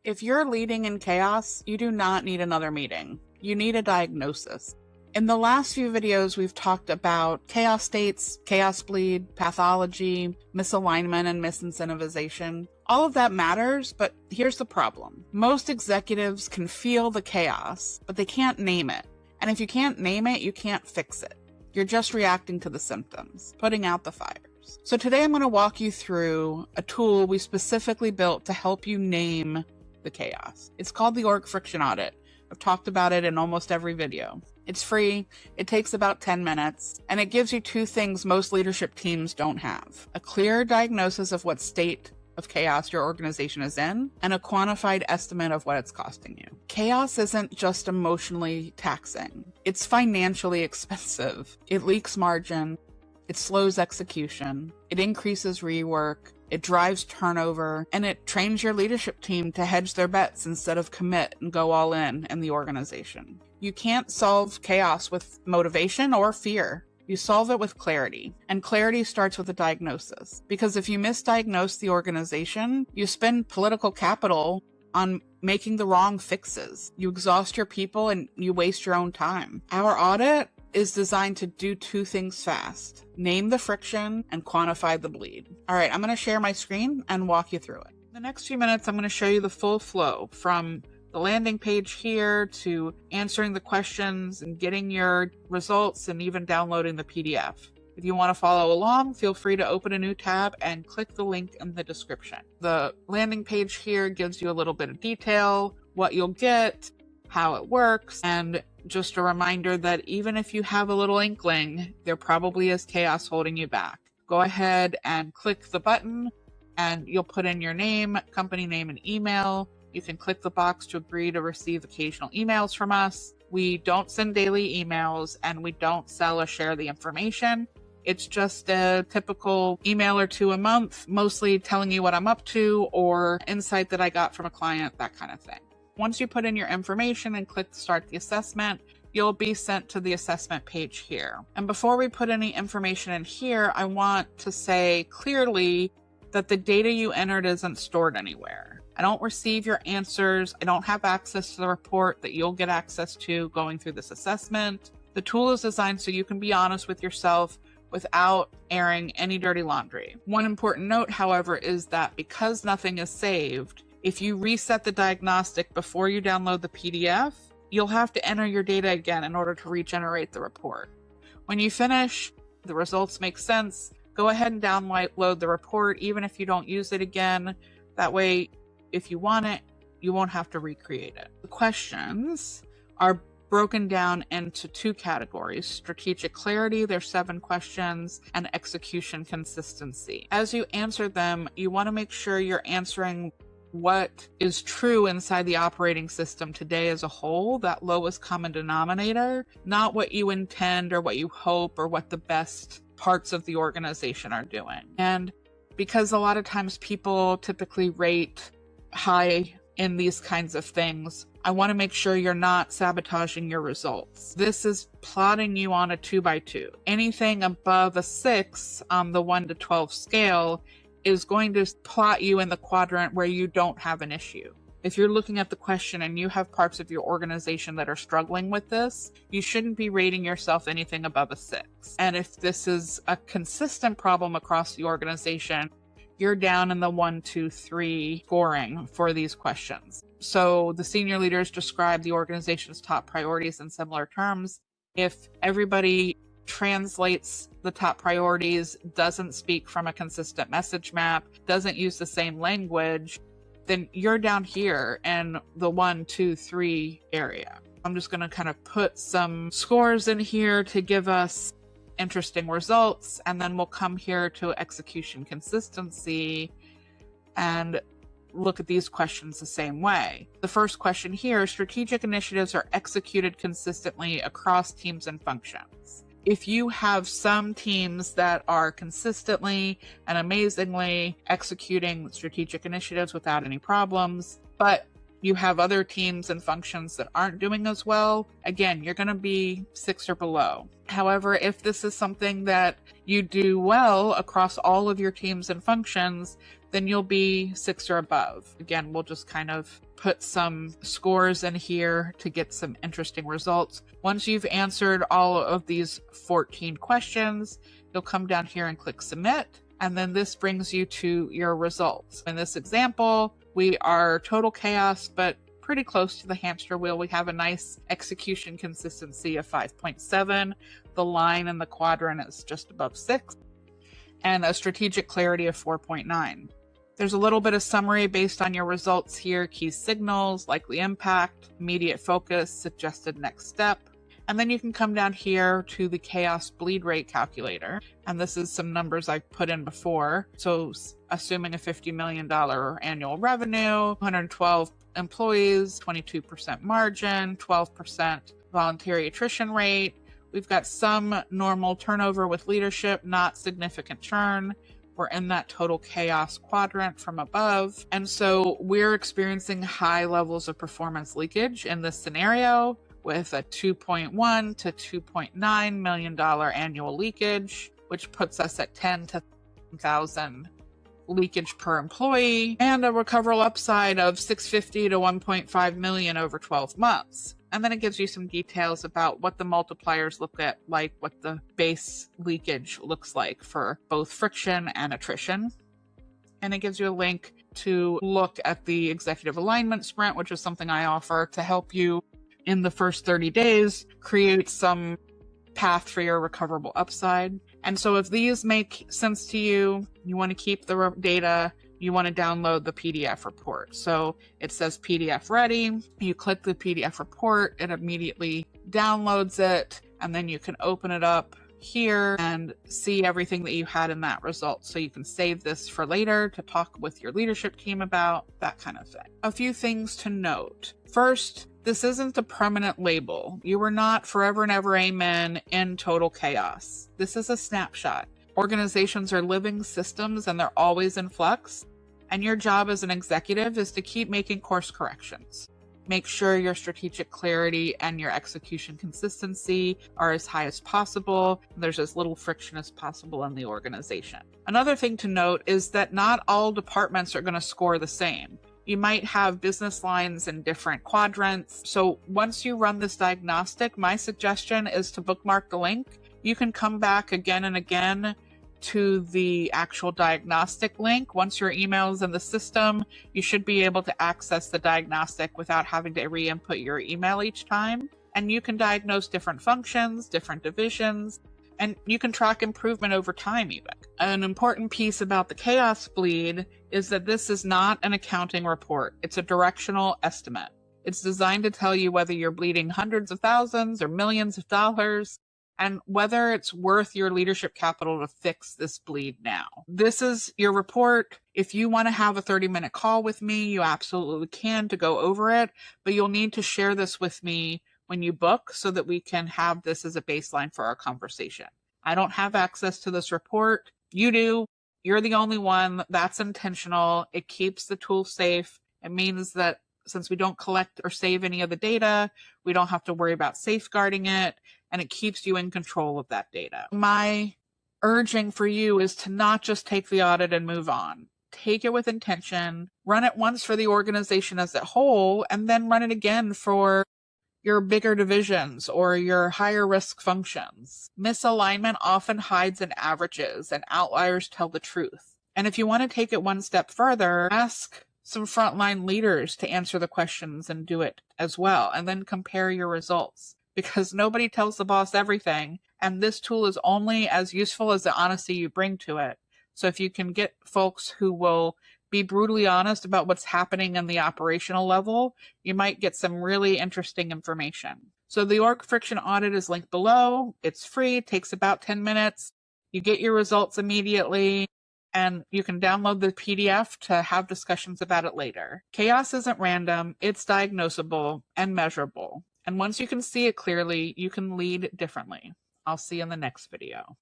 If you're leading in chaos, you do not need another meeting. You need a diagnosis. In the last few videos, we've talked about chaos states, chaos bleed, pathology, misalignment, and misincentivization. All of that matters, but here's the problem. Most executives can feel the chaos, but they can't name it. And if you can't name it, you can't fix it. You're just reacting to the symptoms, putting out the fires. So today I'm going to walk you through a tool we specifically built to help you name the chaos. It's called the Org Friction Audit. I've talked about it in almost every video. It's free, it takes about 10 minutes, and it gives you two things most leadership teams don't have: a clear diagnosis of what state of chaos your organization is in, and a quantified estimate of what it's costing you. Chaos isn't just emotionally taxing, it's financially expensive. It leaks margin, it slows execution, it increases rework, it drives turnover, and it trains your leadership team to hedge their bets instead of commit and go all in the organization. You can't solve chaos with motivation or fear. You solve it with clarity, and clarity starts with a diagnosis. Because if you misdiagnose the organization, you spend political capital on making the wrong fixes. You exhaust your people and you waste your own time. Our audit is designed to do two things fast: name the friction and quantify the bleed. All right, I'm going to share my screen and walk you through it. In the next few minutes, I'm going to show you the full flow from the landing page here to answering the questions and getting your results and even downloading the PDF. If you want to follow along, feel free to open a new tab and click the link in the description. The landing page here gives you a little bit of detail, what you'll get, how it works, and just a reminder that even if you have a little inkling, there probably is chaos holding you back. Go ahead and click the button and you'll put in your name, company name, and email. You can click the box to agree to receive occasional emails from us. We don't send daily emails and we don't sell or share the information. It's just a typical email or two a month, mostly telling you what I'm up to or insight that I got from a client, that kind of thing. Once you put in your information and click start the assessment, you'll be sent to the assessment page here. And before we put any information in here, I want to say clearly that the data you entered isn't stored anywhere. I don't receive your answers. I don't have access to the report that you'll get access to going through this assessment. The tool is designed so you can be honest with yourself without airing any dirty laundry. One important note, however, is that because nothing is saved, if you reset the diagnostic before you download the PDF, you'll have to enter your data again in order to regenerate the report. When you finish, the results make sense, go ahead and download the report even if you don't use it again. That way, if you want it, you won't have to recreate it. The questions are broken down into two categories: strategic clarity, there's 7 questions, and execution consistency. As you answer them, you want to make sure you're answering what is true inside the operating system today as a whole, that lowest common denominator, not what you intend or what you hope or what the best parts of the organization are doing. And because a lot of times people typically rate high in these kinds of things, I want to make sure you're not sabotaging your results. This is plotting you on a 2x2. Anything above a 6 on the 1 to 12 scale is going to plot you in the quadrant where you don't have an issue. If you're looking at the question and you have parts of your organization that are struggling with this, you shouldn't be rating yourself anything above a 6. And if this is a consistent problem across the organization, you're down in the 1, 2, 3 scoring for these questions. So the senior leaders describe the organization's top priorities in similar terms. If everybody translates the top priorities, doesn't speak from a consistent message map, doesn't use the same language, then you're down here in the 1, 2, 3 area. I'm just going to kind of put some scores in here to give us interesting results, and then we'll come here to execution consistency and look at these questions the same way. The first question here: strategic initiatives are executed consistently across teams and functions. If you have some teams that are consistently and amazingly executing strategic initiatives without any problems, but you have other teams and functions that aren't doing as well, again, you're going to be 6 or below. However, if this is something that you do well across all of your teams and functions, then you'll be 6 or above. Again, we'll just kind of put some scores in here to get some interesting results. Once you've answered all of these 14 questions, you'll come down here and click submit. And then this brings you to your results. In this example, we are total chaos, but pretty close to the hamster wheel. We have a nice execution consistency of 5.7. The line in the quadrant is just above 6. And a strategic clarity of 4.9. There's a little bit of summary based on your results here: key signals, likely impact, immediate focus, suggested next step. And then you can come down here to the chaos bleed rate calculator. And this is some numbers I put in before. So assuming a $50 million annual revenue, 112 employees, 22% margin, 12% voluntary attrition rate. We've got some normal turnover with leadership, not significant churn. We're in that total chaos quadrant from above. And so we're experiencing high levels of performance leakage in this scenario, with a $2.1 to $2.9 million annual leakage, which puts us at 10 to 1,000 leakage per employee, and a recoverable upside of $650 to $1.5 million over 12 months. And then it gives you some details about what the multipliers look at, like what the base leakage looks like for both friction and attrition. And it gives you a link to look at the executive alignment sprint, which is something I offer to help you in the first 30 days create some path for your recoverable upside. And so if these make sense to you, you want to keep the data, you want to download the PDF report. So it says PDF ready. You click the PDF report, it immediately downloads it, and then you can open it up here and see everything that you had in that result. So you can save this for later to talk with your leadership team about, that kind of thing. A few things to note. First, this isn't a permanent label. You are not forever and ever amen in total chaos. This is a snapshot. Organizations are living systems and they're always in flux. And your job as an executive is to keep making course corrections. Make sure your strategic clarity and your execution consistency are as high as possible. There's as little friction as possible in the organization. Another thing to note is that not all departments are going to score the same. You might have business lines in different quadrants. So once you run this diagnostic, my suggestion is to bookmark the link. You can come back again and again to the actual diagnostic link. Once your email is in the system, you should be able to access the diagnostic without having to re-input your email each time. And you can diagnose different functions, different divisions, and you can track improvement over time even. An important piece about the chaos bleed is that this is not an accounting report. It's a directional estimate. It's designed to tell you whether you're bleeding hundreds of thousands or millions of dollars, and whether it's worth your leadership capital to fix this bleed now. This is your report. If you want to have a 30-minute call with me, you absolutely can to go over it, but you'll need to share this with me when you book so that we can have this as a baseline for our conversation. I don't have access to this report. You do. You're the only one. That's intentional. It keeps the tool safe. It means that since we don't collect or save any of the data, we don't have to worry about safeguarding it, and it keeps you in control of that data. My urging for you is to not just take the audit and move on. Take it with intention, run it once for the organization as a whole, and then run it again for your bigger divisions or your higher risk functions. Misalignment often hides in averages, and outliers tell the truth. And if you want to take it one step further, ask some frontline leaders to answer the questions and do it as well, and then compare your results, because nobody tells the boss everything, and this tool is only as useful as the honesty you bring to it. So if you can get folks who will be brutally honest about what's happening in the operational level, you might get some really interesting information. So the Org Friction Audit is linked below. It's free, takes about 10 minutes. You get your results immediately, and you can download the PDF to have discussions about it later. Chaos isn't random, it's diagnosable and measurable. And once you can see it clearly, you can lead differently. I'll see you in the next video.